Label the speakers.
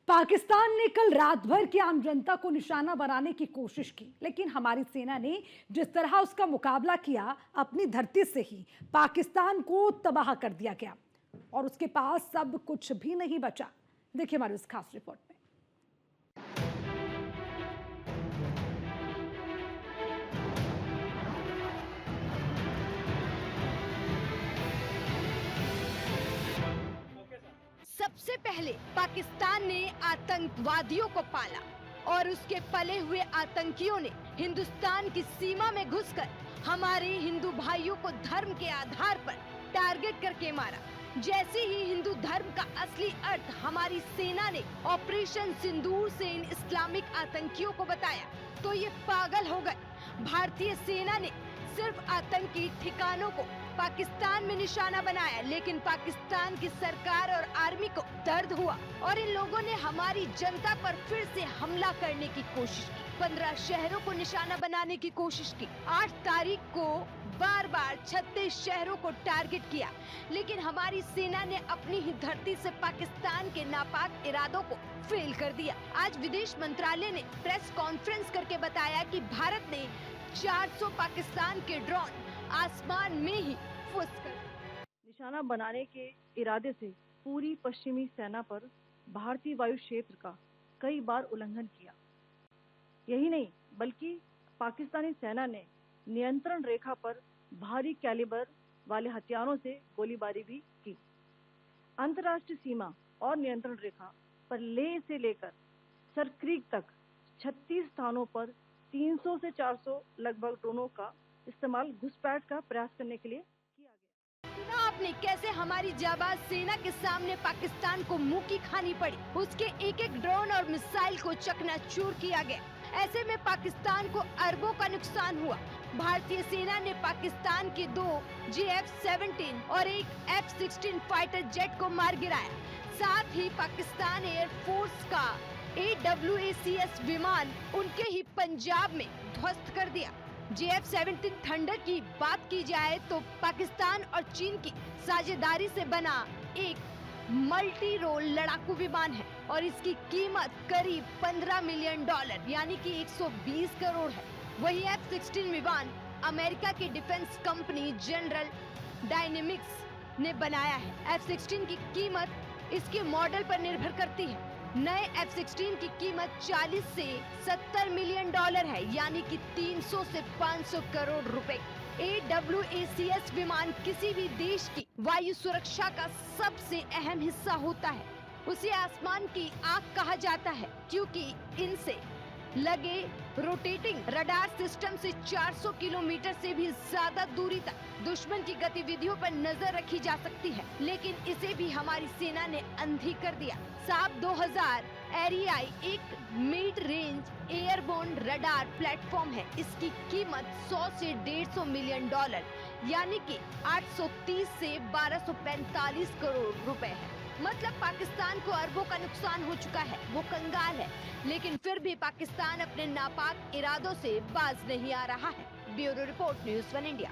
Speaker 1: पाकिस्तान ने कल रात भर की आम जनता को निशाना बनाने की कोशिश की, लेकिन हमारी सेना ने जिस तरह उसका मुकाबला किया, अपनी धरती से ही पाकिस्तान को तबाह कर दिया गया और उसके पास सब कुछ भी नहीं बचा। देखिए हमारी उस खास रिपोर्ट में।
Speaker 2: सबसे पहले पाकिस्तान ने आतंकवादियों को पाला और उसके पले हुए आतंकियों ने हिंदुस्तान की सीमा में घुसकर हमारे हिंदू भाइयों को धर्म के आधार पर टारगेट करके मारा। जैसे ही हिंदू धर्म का असली अर्थ हमारी सेना ने ऑपरेशन सिंदूर से इन इस्लामिक आतंकियों को बताया तो ये पागल हो गए। भारतीय सेना ने सिर्फ आतंकी ठिकानों को पाकिस्तान में निशाना बनाया, लेकिन पाकिस्तान की सरकार और आर्मी को दर्द हुआ और इन लोगों ने हमारी जनता पर फिर से हमला करने की कोशिश की। 15 शहरों को निशाना बनाने की कोशिश की। 8 तारीख को बार बार 36 शहरों को टारगेट किया, लेकिन हमारी सेना ने अपनी ही धरती से पाकिस्तान के नापाक इरादों को फेल कर दिया। आज विदेश मंत्रालय ने प्रेस कॉन्फ्रेंस करके बताया कि भारत ने 400 पाकिस्तान के ड्रोन आसमान में ही फुस कर
Speaker 3: निशाना बनाने के इरादे से पूरी पश्चिमी सेना पर भारतीय वायु क्षेत्र का कई बार उल्लंघन किया। यही नहीं बल्कि पाकिस्तानी सेना ने नियंत्रण रेखा पर भारी कैलिबर वाले हथियारों से गोलीबारी भी की। अंतर्राष्ट्रीय सीमा और नियंत्रण रेखा पर लेह से लेकर सरक्रीक तक 36 स्थानों पर 300 से 400 लगभग ड्रोनों का इस्तेमाल घुसपैठ का प्रयास करने के लिए किया गया।
Speaker 2: सुना आपने कैसे हमारी जाबाज सेना के सामने पाकिस्तान को मुंह की खानी पड़ी। उसके एक एक ड्रोन और मिसाइल को चकनाचूर किया गया। ऐसे में पाकिस्तान को अरबों का नुकसान हुआ। भारतीय सेना ने पाकिस्तान के 2 JF-17 और एक F-16 फाइटर जेट को मार गिराया। साथ ही पाकिस्तान एयरफोर्स का AWACS विमान उनके ही पंजाब में ध्वस्त कर दिया। JF-17 थंडर की बात की जाए तो पाकिस्तान और चीन की साझेदारी से बना एक मल्टी रोल लड़ाकू विमान है और इसकी कीमत करीब $15 मिलियन यानी कि 120 करोड़ है। वही F-16 विमान अमेरिका की डिफेंस कंपनी जनरल डायनेमिक्स ने बनाया है। F-16 की कीमत इसके मॉडल पर निर्भर करती है। नए F-16 की कीमत 40 से 70 मिलियन डॉलर है, यानी कि 300 से 500 करोड़ रुपए। AWACS विमान किसी भी देश की वायु सुरक्षा का सबसे अहम हिस्सा होता है। उसे आसमान की आंख कहा जाता है क्योंकि इनसे लगे रोटेटिंग रडार सिस्टम से 400 किलोमीटर से भी ज्यादा दूरी तक दुश्मन की गतिविधियों पर नजर रखी जा सकती है, लेकिन इसे भी हमारी सेना ने अंधी कर दिया। साब 2000 एरियाई एक mid range airborne radar platform है। इसकी कीमत 100 से 150 मिलियन डॉलर यानी कि 830 से 1245 करोड़ रुपए है। मतलब पाकिस्तान को अरबों का नुकसान हो चुका है। वो कंगाल है, लेकिन फिर भी पाकिस्तान अपने नापाक इरादों से बाज नहीं आ रहा है। Bureau report, news 1 India.